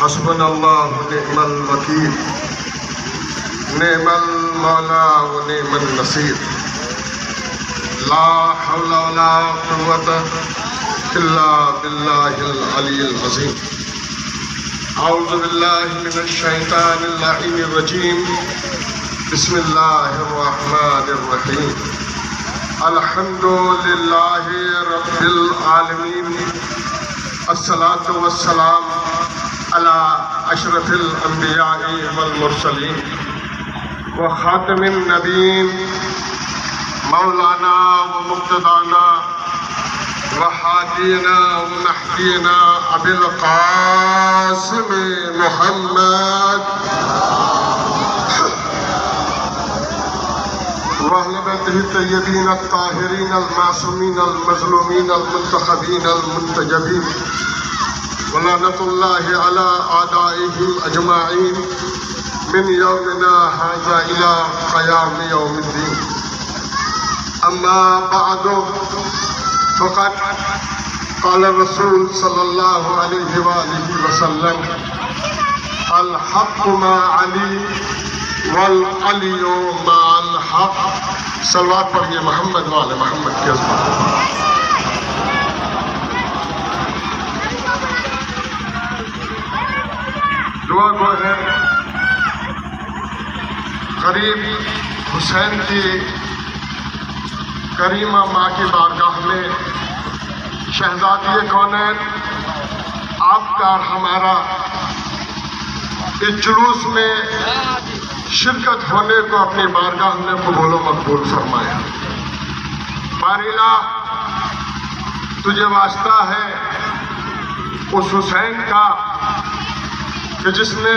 حسبنا اللہ ونعم الوکیل نعم المولا ونعم النصیر لا حول ولا قوة الا باللہ العلی العظیم اعوذ باللہ من الشیطان اللعین الرجیم بسم اللہ الرحمن الرحیم الحمد للہ رب العالمین الصلاة والسلام على اشرف الانبیاء والمرسلین وخاتم النبیین مولانا ومقتدانا وحادینا ومحدینا ابی القاسم محمد وأهل بيته الطيبين الطاهرين المعصومين المظلومين المنتخبين المنتجبين ولعنة الله على أعدائهم أجمعين من يومنا هذا إلى قيام يوم الدين أما بعد فقد قال الرسول صلى الله عليه وآله وسلم الحق مع علي والعلی مع الحق صلوات پڑھیے محمد والے محمد کے عظمت دعا گو ہے غریب حسین کی کریمہ ماں کی بارگاہ میں شہزادی کونین آپ کا اور ہمارا اس جلوس میں شرکت ہونے کو اپنی بارگاہ میں قبول و مقبول فرمایا۔ باری الہ تجھے واسطہ ہے اس حسین کا کہ جس نے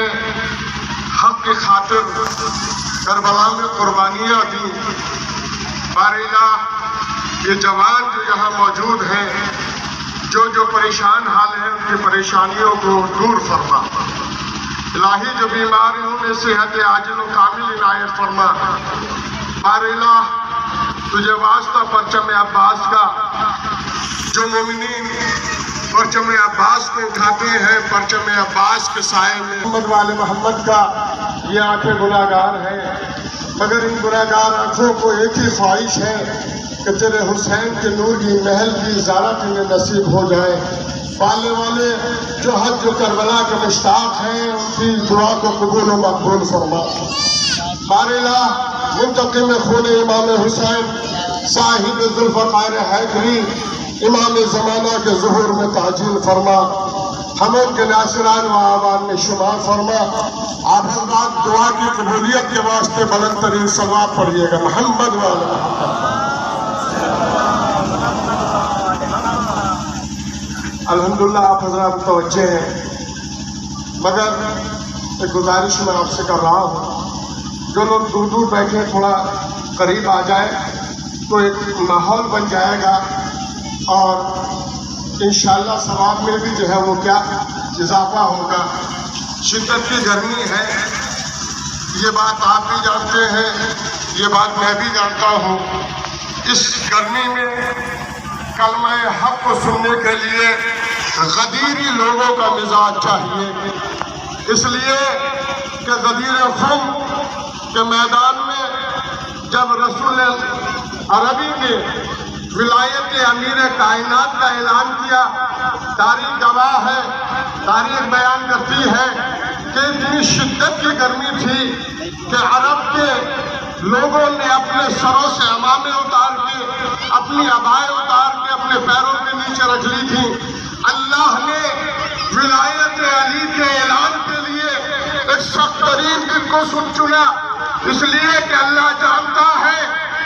حق کی خاطر کربلا میں قربانیاں دی۔ باری الہ یہ جوان جو یہاں موجود ہیں جو پریشان حال ہیں ان کی پریشانیوں کو دور فرما۔ الہی جو بیماریوں میں صحت عاجل و کامل عنایت فرما۔ بار الہ تجھے واسطہ پرچم عباس کا، جو مومنین پرچم عباس کو اٹھاتے ہیں پرچم عباس کے سائے میں محمد والے محمد کا یہ آنکھیں گناہگار ہیں، مگر ان گناہگار آنکھوں کو ایک ہی خواہش ہے کہ تیرے حسین کے نور کی محل کی زیارت انہیں نصیب ہو جائے۔ پالنے والے جو حج جو کربلا کے مشتاق ہیں ان کی دعا کو قبول و مقبول فرما۔ بار الہ منتقم خون امام حسین صاحب ذوالفقار حیدری امام زمانہ کے ظہور میں تعجیل فرما، ہم ان کے ناصران و آوان میں شمار فرما۔ آپ حضرات دعا کی قبولیت کے واسطے بلند ترین صلوات پڑھیے گا محمد والا۔ الحمدللہ آپ حضرات متوجہ ہیں، مگر ایک گزارش میں آپ سے کر رہا ہوں، جو لوگ دور دور بیٹھے تھوڑا قریب آ جائے تو ایک ماحول بن جائے گا اور انشاءاللہ ثواب میں بھی جو ہے وہ کیا اضافہ ہوگا۔ شدت کی گرمی ہے، یہ بات آپ بھی جانتے ہیں، یہ بات میں بھی جانتا ہوں۔ اس گرمی میں کلمہ حق کو سننے کے لیے غدیری لوگوں کا مزاج چاہیے، اس لیے کہ غدیر خم کے میدان میں جب رسول عربی نے ولایت امیر کائنات کا اعلان کیا، تاریخ گواہ ہے، تاریخ بیان کرتی ہے کہ اتنی شدت کی گرمی تھی کہ عرب کے لوگوں نے اپنے سروں سے عمامے اتار کے، اپنی عبائیں اتار کے اپنے پیروں کے نیچے رکھ لی تھی۔ اللہ نے ولایت علی کے اعلان کے لیے ایک سخت ترین دن کو چنا، اس لیے کہ اللہ جانتا ہے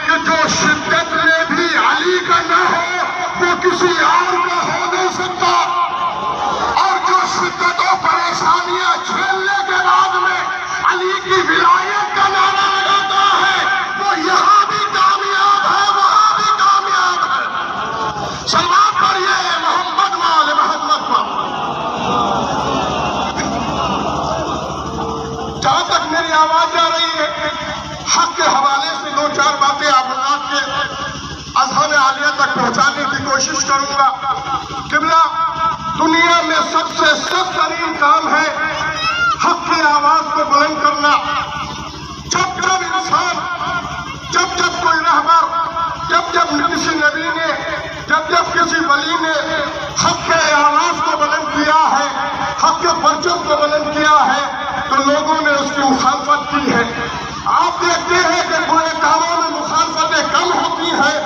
کہ جو شدت میں بھی علی کا نہ ہو وہ کسی اور کا ہو نہیں سکتا، اور جو شدت و پریشانیاں جھیلنے کے بعد میں علی کی ولایت کا نعرہ لگاتا ہے وہ یہاں بھی کامیاب ہے وہاں بھی کامیاب ہے۔ سلام پڑھیے محمد والے محمد پر۔ جہاں تک میری آواز جا رہی ہے حق کے حوالے سے دو چار باتیں آپ حضرات کے اذہان عالیہ تک پہنچانے کی کوشش کروں گا۔ قبلہ دنیا میں سب سے سخت ترین کام ہے حق کی آواز کو بلند کرنا. جب جب انسان، جب جب کوئی رہبر، جب جب کسی نبی نے، جب جب کسی ولی نے حق کے آواز کو بلند کیا ہے، حق کے پرچم کو بلند کیا ہے، تو لوگوں نے اس کی مخالفت کی ہے. آپ دیکھتے ہیں کہ برے کاموں میں مخالفتیں کم ہوتی ہیں،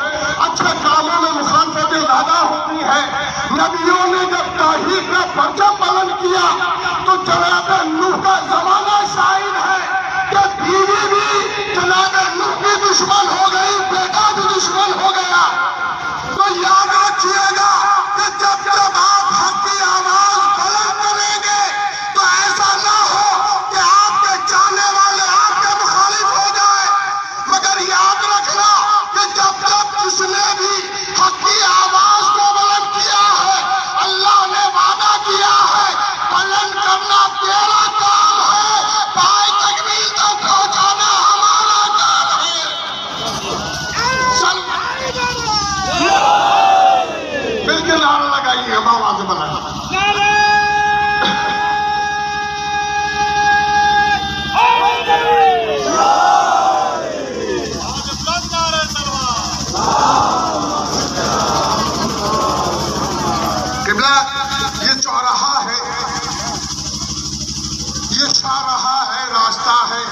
اچھے کاموں میں مخالفتیں زیادہ ہوتی ہیں. نبیوں نے جب توحید کا پرچم بلند کیا تو جناب نوح کا زمانہ شاہد ہے کہ بیوی بھی جناب نوح کی دشمن ہو گئی، بیٹا بھی دشمن ہو گیا. تو یاد رکھیے گا کہ جب جب آپ حق کی آواز بلند کریں گے تو ایسا نہ ہو کہ آپ کے چاہنے والے آپ کے مخالف ہو جائے. مگر یاد رکھنا کہ جب جب جس نے بھی حق کی آواز کو بلند کیا ہے، اللہ نے وعدہ کیا ہے بلند کرنا تیرا کام ہے، پائے تکمیل تک پہنچانا ہمارا کام ہے. بالکل نعرہ لگائیے، ہم آواز بلند. قبلہ یہ چوراہا ہے، یہ چوراہا ہے، راستہ ہے.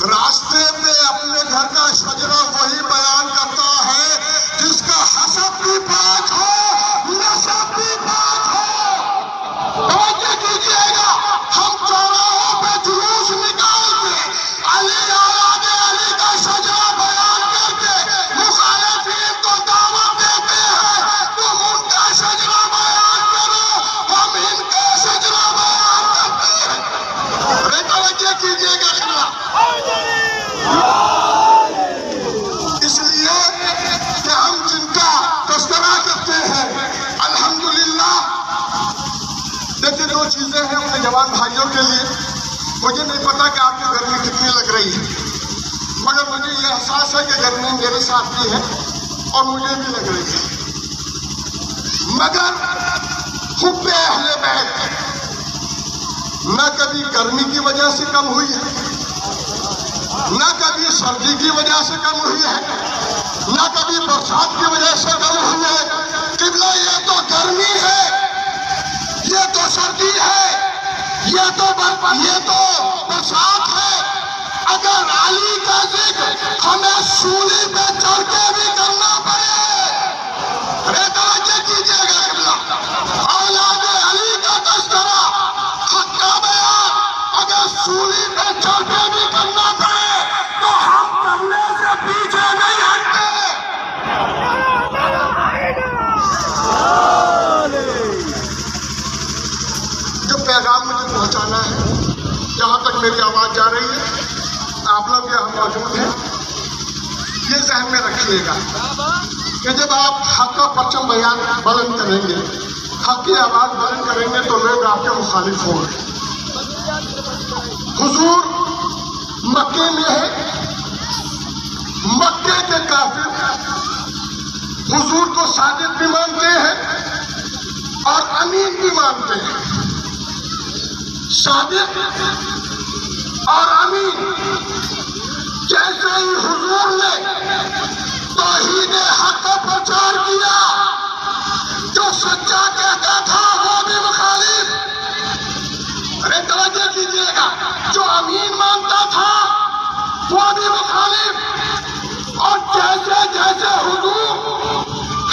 راستے پہ اپنے گھر کا شجرہ وہی بیان کرتا ہے جس کا حسب بھی پاک ہو، نسب بھی پاک ہو. توجہ کیجیے گا، ہم چوراہوں پہ جلوس نکال کے علی اولاد علی کا شجرہ بیان کر کے مخالفین کو دعوت دیتے ہیں تم ان کا شجرہ بیان کرو، ہم ان کا شجرہ بیان کرتے ہیں. ارے توجہ کیجیے گا. اس لیے کہ ہم جن کا تذکرہ کرتے ہیں الحمدللہ. دیکھیں دو چیزیں ہیں اپنے جوان بھائیوں کے لیے. مجھے نہیں پتا کہ آپ کی گرمی کتنی لگ رہی ہے، مگر مجھے یہ احساس ہے کہ گرمی میرے ساتھ بھی ہے اور مجھے بھی لگ رہی ہے. مگر حب اہل بیت نہ کبھی گرمی کی وجہ سے کم ہوئی ہے، نہ کبھی سردی کی وجہ سے کم ہوئی ہے، نہ کبھی برسات کی وجہ سے کم ہوئی ہے. قبلہ یہ تو گرمی ہے، یہ تو سردی ہے، یہ تو برسات ہے. اگر علی کا ذکر ہمیں سولی پہ چڑھ کے بھی کرنا پڑے، ارے توجہ کیجیے گا. قبلہ اولاد علی کا تذکرہ، حق کا بیان اگر سولی پہ چڑھ کے بھی کرنا پڑے تو ہم کرنے سے پیچھے نہیں ہٹتے. جو پیغام مجھے پہنچانا ہے، جہاں تک میری آواز جا رہی ہے، آپ لوگ یہاں موجود ہیں، یہ ذہن میں رکھیے گا کہ جب آپ حق کا پرچم بیان بلند کریں گے، حق کی آواز بلند کریں گے تو لوگ آپ کے مخالف ہوں گے. حضور مکے میں ہے، مکے کے کافر حضور کو صادق بھی مانتے ہیں اور امین بھی مانتے ہیں. صادق اور امین جیسے ہی حضور نے توحید حق کا پرچار کیا، جو سچا کہتا تھا وہ بھی مخالف. ارے توجہ کیجیے گا، جو امین مانتا تھا وہ بھی مخالف. اور جیسے جیسے حضور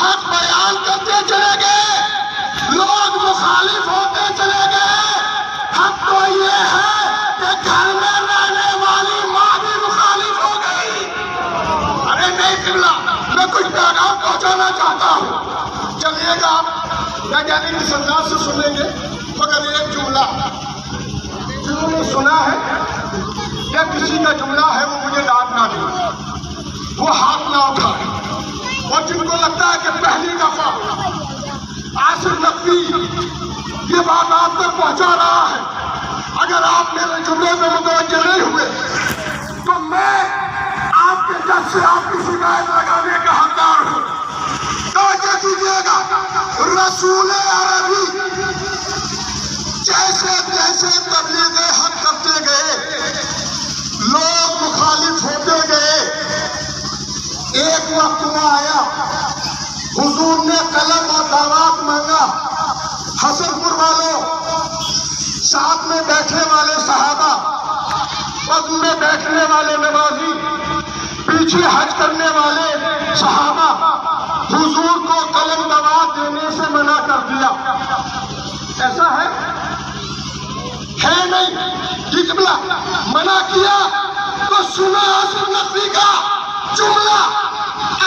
حق بیان کرتے چلے گئے، لوگ مخالف ہوتے چلے گئے. حق تو یہ ہے کہ گھر میں رہنے والی ماں بھی مخالف ہو گئی. ارے نہیں قبلہ، میں کچھ پیغام پہنچانا چاہتا ہوں. چلیے گا یا یعنی کس انداز سے سنیں گے، مگر ایک جملہ جنہوں نے سنا ہے یا کسی کا جملہ ہے وہ مجھے ڈانٹ نہ دے، وہ ہاتھ نہ اٹھائے. اور جن کو لگتا ہے کہ پہلی دفعہ آصف نقوی یہ بات آپ تک پہنچا رہا ہے، اگر آپ میرے جملے میں متوجہ نہیں ہوئے تو میں آپ کے جج سے آپ کی شکایت لگانے کا حقدار ہوں. توجہ کیجیے گا، رسول عربی جیسے جیسے تبلیغ حق کرتے گئے لوگ مخالف ہوتے گئے، ایک وقت میں آیا حضور نے قلم اور دعوات مانگا۔ حسن پور والوں، ساتھ میں بیٹھنے والے صحابہ، وزن میں بیٹھنے والے نمازی، پیچھے حج کرنے والے صحابہ، حضور کو قلم دعوات دینے سے منع کر دیا۔ ایسا ہے نہیں کہ قبلہ منع کیا تو سنا حسن نقوی کا جملہ،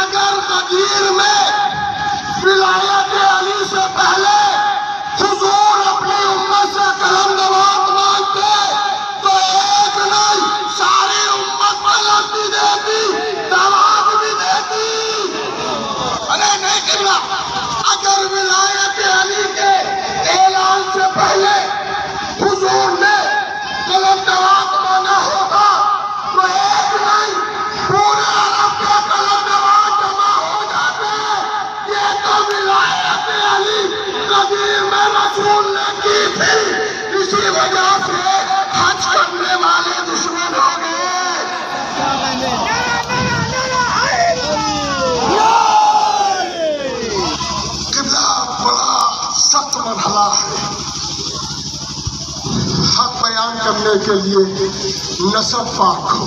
اگر غدیر میں ولایت علی سے پہلے حضور اپنی امت سے قلم دعوات مانگتے تو ایک نہیں ساری امت قلم بھی دیتی، دعوات بھی دیتی۔ ارے نہیں قبلہ، اگر ولایت علی کے اعلان سے پہلے حضور نے قلم دعوات مانگا ہوگا تو ایک نہیں پورے عرب کے قلم دعوات جمع ہو جاتے۔ یہ تو ولایت علی غدیر میں رسول نے کی تھی، اسی وجہ سے حج کرنے والے دشمن ہو گئے۔ قبلہ بڑا سخت مرحلہ ہے۔ حق بیان کرنے کے لیے نسب پاک ہو،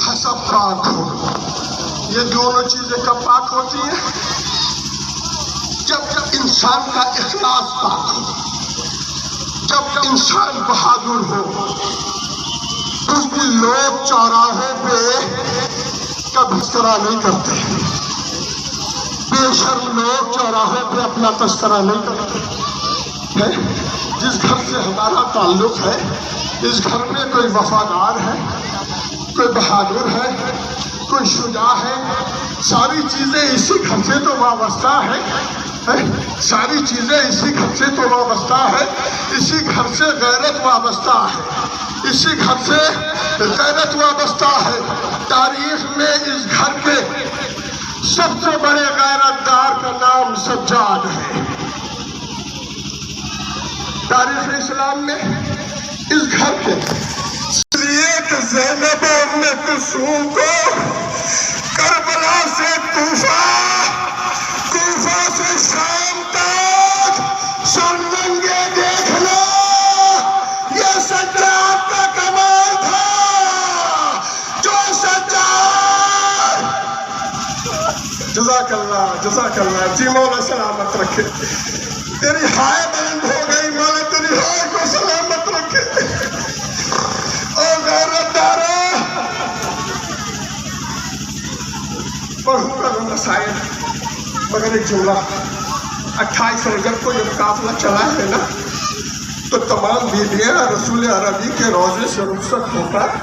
حسب پاک ہو، یہ دونوں چیزیں کب پاک ہوتی ہیں؟ جب انسان کا اخلاص پاک ہو، جب انسان بہادر ہو۔ کچھ بھی لوگ چوراہے پہ کبھی تذکرہ نہیں کرتے، بے شرم لوگ چوراہے پہ اپنا تذکرہ نہیں کرتے۔ جس گھر سے ہمارا تعلق ہے، اس گھر میں کوئی وفادار ہے، کوئی بہادر ہے، کوئی شجاع ہے، ساری چیزیں اسی گھر سے تو وابستہ ہے، ساری چیزیں اسی گھر سے تو وابستہ ہے، اسی گھر سے غیرت وابستہ ہے، اسی گھر سے غیرت وابستہ ہے۔ تاریخ میں اس گھر کے سب سے بڑے غیرت دار کا نام سجاد ہے۔ تاریخ اسلام میں اس گھر کے لیے کہ زینب ام کلثوم کو کربلا سے کوفہ، کوفہ سے شام تک سرنگے دیکھنا یہ سجاد کا کمال تھا۔ جو سجاد، جزاک اللہ جی، مولا سلامت رکھے، تیری ہائے بلند ہو گئی، مولا تیری ہائے کو سلامت رکھے۔ اور غیرت دارا پڑھوں گا مسائل، مگر ایک جملہ 28 رجب کو جب قافلہ چلا ہے نا تو تمام بیویاں رسول عربی کے روضے سے رخصت ہو کر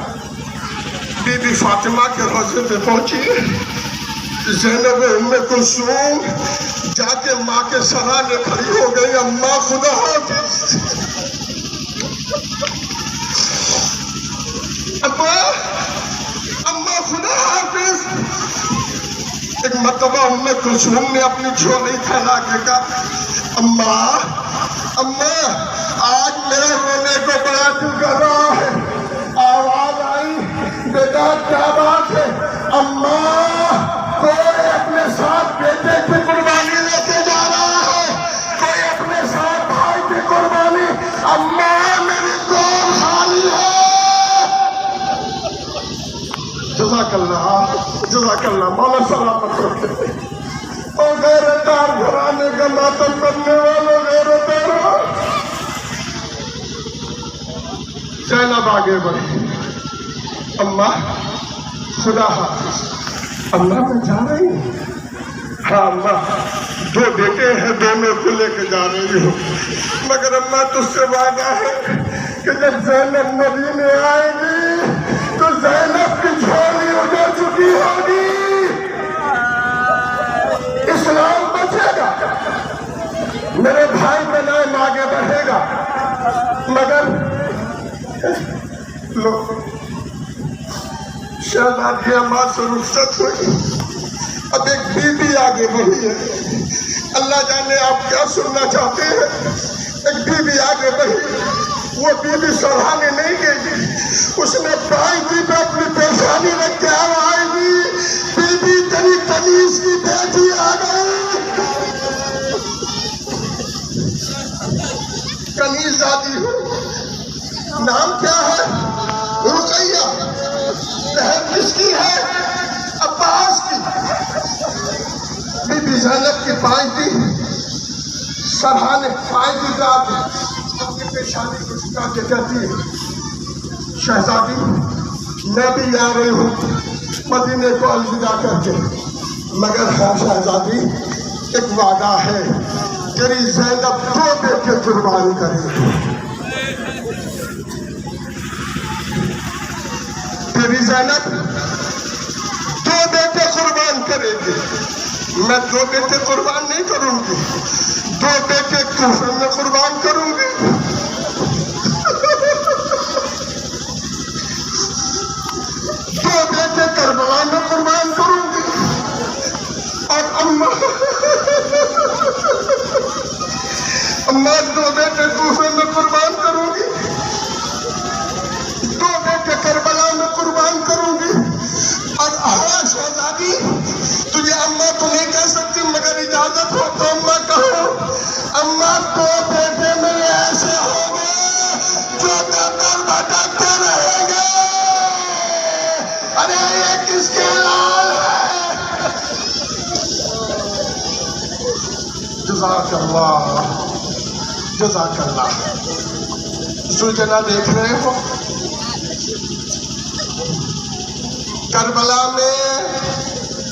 بی بی فاطمہ کے روضے پہ پہنچی۔ زینب ام کلثوم جا کے ماں کے سرانے کھڑی ہو گئی، اماں خدا حافظ، اماں خدا حافظ۔ ایک مرتبہ ام کلثوم نے اپنی جھولی پھیلا کے کہا، اماں آج میرے رونے کو بڑا دل کر رہا ہے۔ آواز آئی، بیٹا کیا بات ہے؟ اماں کوئی اپنے ساتھ بیٹے کی قربانی لے کے جا رہا ہے، کوئی اپنے ساتھ بھائی کی قربانی۔ اماں میری گود خالی ہے۔ جزاک اللہ مولا سلامت رکھے۔ اور غیرت دار گھرانے کا ماتم کرنے والوں غیرت دار زینب آگے بڑھی، اماں خدا حافظ، اماں میں جا رہی ہوں۔ ہاں اماں، 2 بیٹے ہیں، دونوں کو لے کے جا رہی ہوں، مگر اماں تجھ سے وعدہ ہے کہ جب زینب مدینے آئے گی تو زینب کی جھولی اجڑ چکی ہوگی، اسلام بچے گا، میرے بھائی کا نام آگے بڑھے گا۔ مگر لوگ شہزادی اماں سے رخصت ہوئی، اب ایک بی بی آگے بڑھی ہے۔ اللہ جانے آپ کیا سننا چاہتے ہیں۔ ایک بیوی آگے بڑھی، وہ بیوی سرحانے نہیں گئی، اس نے بائیں دی پہ اپنی پیشانی رکھ کے آواز دی، بیوی تیری کنیز کی بیٹی آ گئی۔ کنیز زادی نام کیا ہے؟ رقیہ۔ بہن کس کی ہے؟ عباس کی۔ بی بی زینب کی پائیں دی سرحانے، پائیں دی پہ آگے اپنی پیشانی کو جھکا کے کہتی ہے شہزادی میں بھی آ رہی ہوں مدینے کو الوداع کر کے، مگر ہاں شہزادی ایک وعدہ ہے، تیری زینب 2 بیٹے قربان کرے گی، تیری زینب 2 بیٹے قربان کرے گی۔ میں 2 بیٹے قربان نہیں کروں گی، 2 بیٹے کوفہ میں قربان کروں گی۔ 2 بیٹے کربلا میں قربان کروں گی، اور اماں 2 بیٹے کوفہ میں قربان کروں گی، 2 بیٹے کربلا میں قربان کروں گی۔ اور ہاں شہزادی تجھے اماں تو نہیں کہہ سکتی، مگر اجازت ہو تو اماں کہو۔ اماں 2 بیٹے میرے ایسے ہوں گے جو در بھٹکتے رہیں گے، ارے یہ کس کے لال ہے؟ جزاک اللہ، جزاک اللہ۔ زلجنہ دیکھ رہے ہو کربلا میں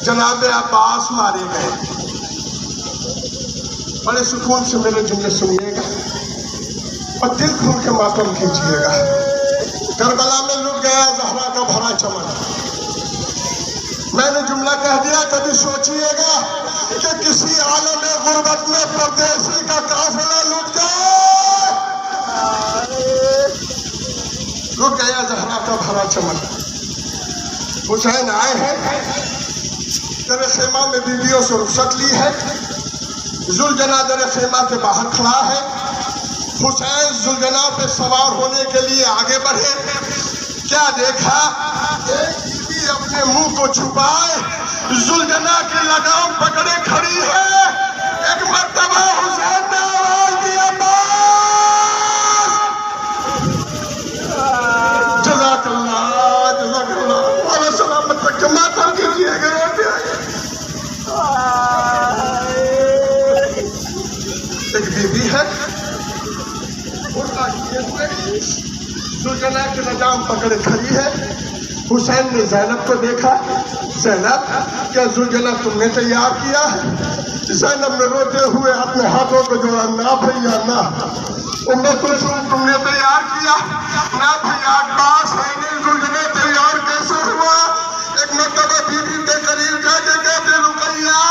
جناب عباس مارے گئے، بڑے سکون سے میرے جملے سنیے گا اور دل کھول کے ماتم کھینچیے گا۔ کربلا میں لٹ گیا زہرا کا بھرا چمن۔ میں نے جملہ کہہ دیا، کبھی سوچیے گا کہ کسی عالم غربت میں پردیسی کا قافلہ لٹ جائے۔ لٹ گیا زہرا کا بھرا چمن۔ حسین آئے ہیں، در خیمہ میں بیویوں سے رخصت لی ہے، زلجنہ در خیمہ کے باہر کھڑا ہے۔ حسین زلجنہ پہ سوار ہونے کے لیے آگے بڑھے، کیا دیکھا؟ ایک بیوی اپنے منہ کو چھپائے زلجنہ کی لگام پکڑے کھڑی ہے۔ ایک مرتبہ حسین نے آواز دی، عباس! جزاک اللہ، جزاک اللہ، اور سلامت رکھ کے ماتم کیجیے گا۔ ایک بیوی ہے، زلجنہ کی لگام پکڑے کھڑی ہے۔ حسین نے زینب کو دیکھا، زینب کیا زلجنہ تم نے تیار کیا ہے؟ زینب نے روتے ہوئے اپنے ہاتھوں کو جوڑا، نہ بھیا نہ، ام کلثوم تم نے تیار کیا؟ نہ بھیا، عباس ہے نہیں، زلجنہ تیار کیسے ہوا؟ ایک مرتبہ بیوی کے قریب جا کے کہتے، رقیہ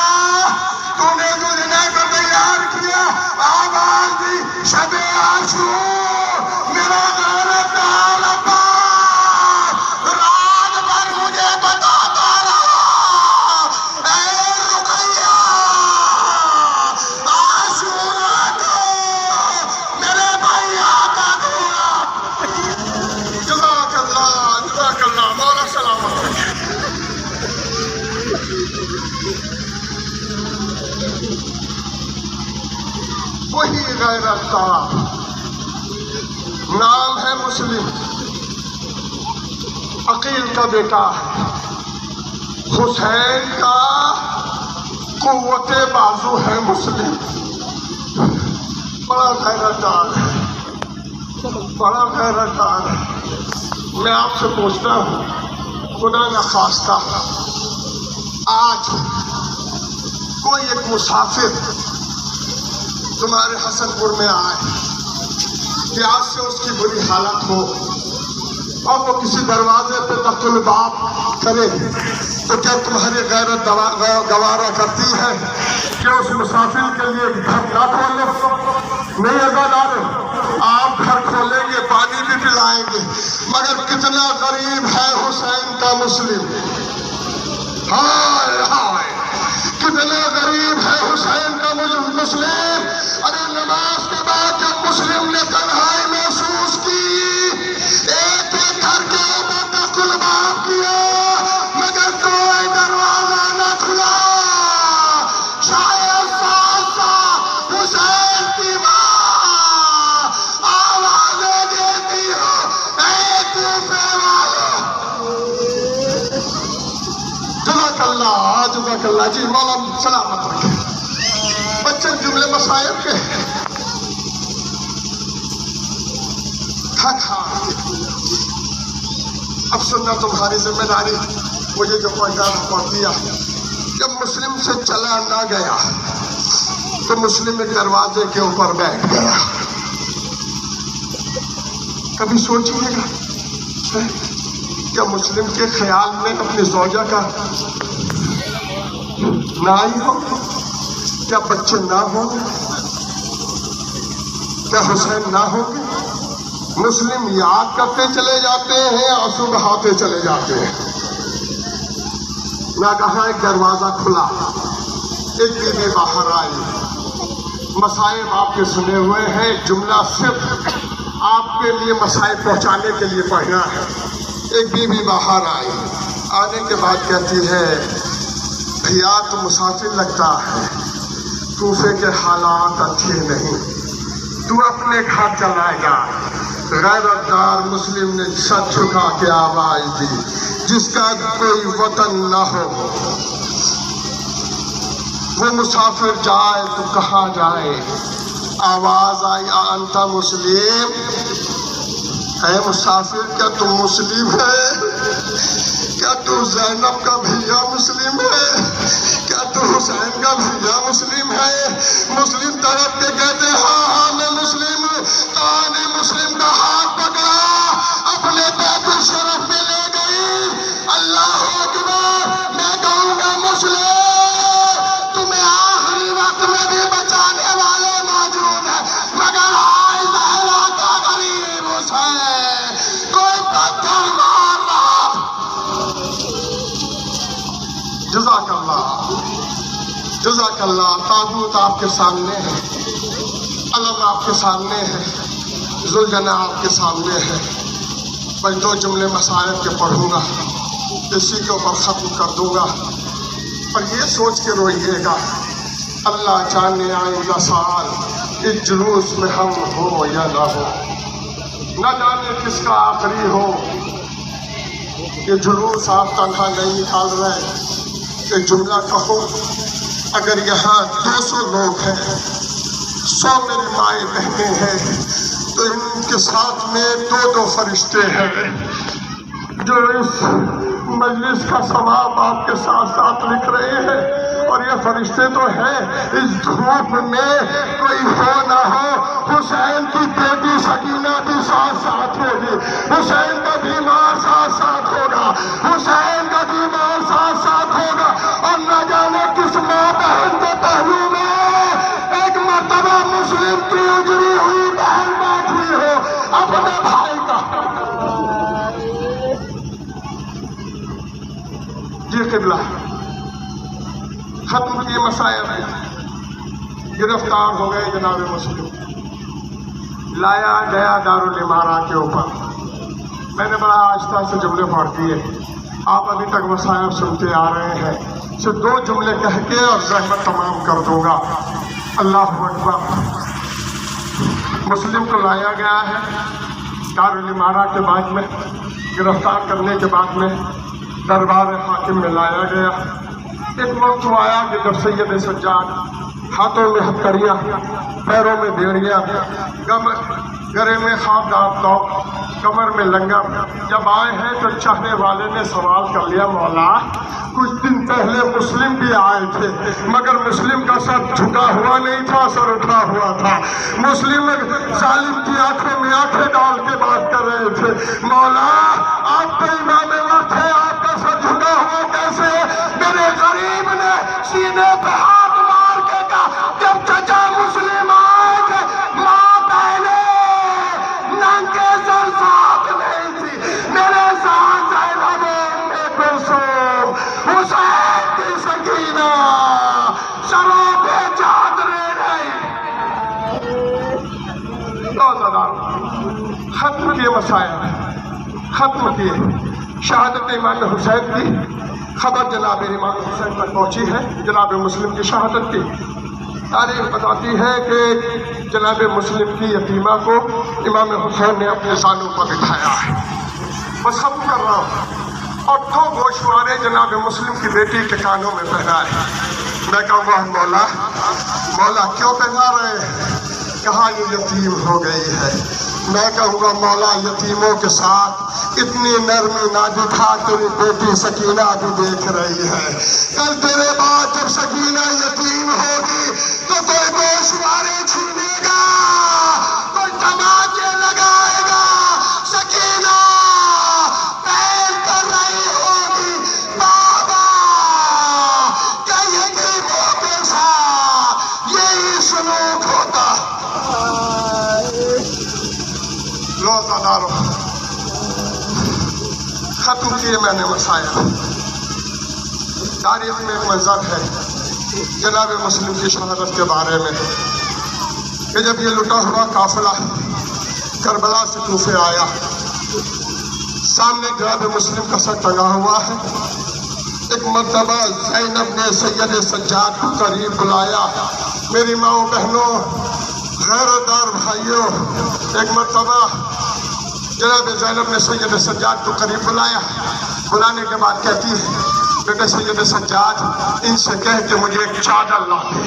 تو نے زلجنہ کو تیار کیا؟ آواز دی، شب عاشور میرا غیرت دار عباس رات بھر مجھے بتاتا رہا، اے رقیہ عاشورہ کو میرے بھیا کا دھونا۔ جزاک اللہ، جزاک اللہ، مولا سلامت رکھے۔ وہی غیرت دار، نام ہے مسلم، عقیل کا بیٹا ہے، حسین کا قوت بازو ہے مسلم، بڑا غیرت دار ہے، بڑا غیرت دار ہے۔ میں آپ سے پوچھتا ہوں، خدا نہ خواستہ آج کوئی ایک مسافر تمہارے حسن پور میں آئے، پیاس سے اس کی بری حالت ہو، اور وہ کسی دروازے پہ دق الباب کرے، تو کیا تمہاری غیرت گوارا کرتی ہے کہ اس مسافر کے لیے گھر نہ کھولے؟ نہیں عزادار، آپ گھر کھولیں گے، پانی بھی پلائیں گے، مگر کتنا غریب ہے حسین کا مسلم، ہائے ہائے کتنا غریب ہے حسین کا مسلم. ارے نماز کے بعد جب مسلم نے تنہائی محسوس کی، ایک ایک گھر کے اوپر کا قلباب کیا مگر کوئی دروازہ نہ کھلا. شاید سالسا حسین کی ماں آوازیں دیتی ہو، اے کوفے والو. جزاک اللہ جی، مولا سلامت رکھے. بچے جملے مسائل کے تھک ہاں. اب سننا تمہاری ذمہ داری. مجھے جو پہنچ دیا، جب مسلم سے چلا نہ گیا تو مسلم ایک دروازے کے اوپر بیٹھ گیا. کبھی سوچیے گا کیا مسلم کے خیال میں اپنی زوجہ کا نہ آئی ہو؟ کیا بچے نہ ہوں؟ کیا حسین نہ ہوں گے؟ مسلم یاد کرتے چلے جاتے ہیں، آنسو بہاتے چلے جاتے ہیں. میں کہا ایک دروازہ کھلا، ایک بیوی باہر آئی. مسائب آپ کے سنے ہوئے ہیں، ایک جملہ صرف آپ کے لیے مسائب پہنچانے کے لیے پڑھنا ہے. ایک بیوی باہر آئی، آنے کے بعد کہتی ہے بھیا تو مسافر لگتا ہے، کوفے کے حالات اچھے نہیں، تو اپنے گھر چلا جا. غیرت دار مسلم نے سر جھکا کے آواز دی، جس کا کوئی وطن نہ ہو وہ مسافر جائے تو کہاں جائے. آواز آئی انت مسلم، اے مسافر کیا تم مسلم ہے؟ کیا تو زینب کا بھیا مسلم ہے؟ کیا تو حسین کا بھیا مسلم ہے؟ مسلم طرف کے کہتے ہاں میں مسلم ہوں. کہاں نے مسلم کا ہاتھ پکڑا، اپنے بیت الشرف میں لے گئی. اللہ اکبر. میں کہوں گا مسلم تمہیں آخری وقت میں بھی بچانے والے موجود ہیں، مگر آج زہرا کا غریب حسین کوئی پتھر مار رہا. جزاک اللہ جزاک اللہ. تابوت آپ کے سامنے ہے، علم آپ کے سامنے ہے، ذوالجناح آپ کے سامنے ہے. بس دو جملے مسائل کے پڑھوں گا، اسی کے اوپر ختم کر دوں گا. اور یہ سوچ کے روئیے گا اللہ جانے آئندہ سال اس جلوس میں ہم ہو یا نہ ہو، نہ جانے کس کا آخری ہو. یہ جلوس آپ تنہا نہیں نکال رہے. ایک جملہ کہو، اگر یہاں 200 لوگ ہیں، 100 میری مائیں بہنیں ہیں، تو ان کے ساتھ میں 2 فرشتے ہیں جو اس مجلس کا ثواب آپ کے ساتھ ساتھ لکھ رہے ہیں. اور یہ فرشتے تو ہیں، اس دھوپ میں کوئی ہو نہ ہو حسین کی بیٹی سکینہ بھی ساتھ ساتھ ہوگی، حسین کا بیمار ساتھ ساتھ ہوگا، حسین کا بیمار ساتھ ساتھ ہوگا. اور نہ جانے کس ماں بہن کے پہلو میں ایک مرتبہ مسلم کی اجڑی ہوئی بہن بیٹھی ہو اپنے بھائی کا. جی قبلہ ختم کیے مسائل ہیں. گرفتار ہو گئے جناب مسلم، لایا گیا دارالامارہ کے اوپر. میں نے بڑا آہستہ سے جملے پڑھ دیے، آپ ابھی تک مسائل سنتے آ رہے ہیں. صرف 2 جملے کہہ کے اور زحمت تمام کر دوں گا. اللہ اکبر. مسلم کو لایا گیا ہے دارالامارہ کے بعد میں، گرفتار کرنے کے بعد میں دربار حاکم میں لایا گیا. ایک وقت تو آیا کہ جب سید سجاد ہاتھوں میں ہتھکڑیاں، پیروں میں بیڑیاں، گرے میں خاکدار توق، کمر میں لنگر جب آئے ہیں تو چاہنے والے نے سوال کر لیا مولا کچھ دن پہلے مسلم بھی آئے تھے مگر مسلم کا سر جھکا ہوا نہیں تھا، سر اٹھا ہوا تھا. مسلم ظالم کی آنکھوں میں آنکھیں ڈال کے بات کر رہے تھے. مولا آپ تو امام وقت ہے، آپ کا سر جھکا ہوا کیسے؟ میرے غریب نے سینے پہ ہاتھ مار کے کہا جب چچا مسلم آئے تھے ماں پہلے ننگے سر ساتھ نہیں تھی، میرے ساتھ زینب ام کلثوم حسین کی سکینہ سروں پہ چادر مسائل ختم کیے. شہادت امام حسین کی خبر جناب امام حسین تک پہنچی ہے. جناب مسلم کی شہادت کی تاریخ بتاتی ہے کہ جناب مسلم کی یتیمہ کو امام حسین نے اپنے سانوں پر بٹھایا ہے. بس ختم کر رہا ہوں. اور 2 گوشوارے جناب مسلم کی بیٹی کے کانوں میں پہنائے. میں کہوں گا مولا مولا کیوں پہنا رہے ہیں؟ کہاں یہ یتیم ہو گئی ہے. میں کہوں گا مولا یتیموں کے ساتھ اتنی نرمی نہ دکھا. تیری بیٹی سکینہ بھی دیکھ رہی ہے. کل تیرے بعد جب سکینہ یتیم ہوگی تو کوئی گوشوارے چھینے گا, کوئی تماچے لگائے گا. سکینہ پیر کر رہی ہوگی بابا کہ یتیموں کے ساتھ یہی سلوک ہوتا. روزہ دارو ختم کیے میں نے مسائل. تاریخ میں ایک منظر ہے جناب مسلم کی شہادت کے بارے میں کہ جب یہ لٹا ہوا قافلہ کربلا سے کوفے آیا, سامنے جناب مسلم کا سر ٹنگا ہوا ہے. ایک مرتبہ زینب نے سید سجاد کو قریب بلایا. میری ماؤں بہنوں غیرتدار بھائیوں, ایک مرتبہ جناب زینب نے سید سجاد کو قریب بلایا. بلانے کے بعد کہتی ہے بیٹے سید سجاد ان سے کہہ کہ مجھے ایک چادر لا دے,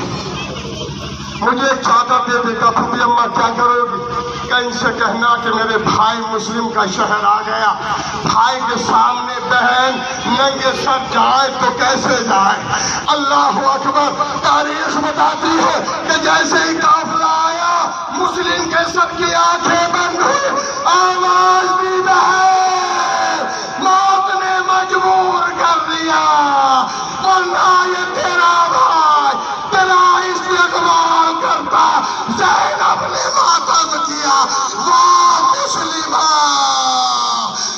مجھے ایک چادر دے دے. کہا پھوپھی اماں کیا کرو گی؟ کہ ان سے کہنا کہ میرے بھائی مسلم کا شہر آ گیا. بھائی کے سامنے بہن ننگے سر جائے تو کیسے جائے؟ اللہ اکبر. تاریخ بتاتی ہے کہ جیسے ہی قافلہ آیا مسلم کے سر کی آنکھیں بند ہوئی, آواز دی بہن موت نے مجبور کر دیا, ورنہ یہ تیرا بھائی تیرا استقبال کرتا. زینب نے ماتم کیا. واہ مسلمہ,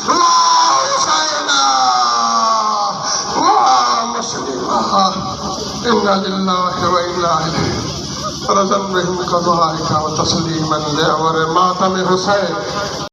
واہ حسینہ, واہ مسلمہ. انا للہ و انا الیہ راجعون. رضا بہم کا دعا کا تسلیما لعمر ماتم حسین.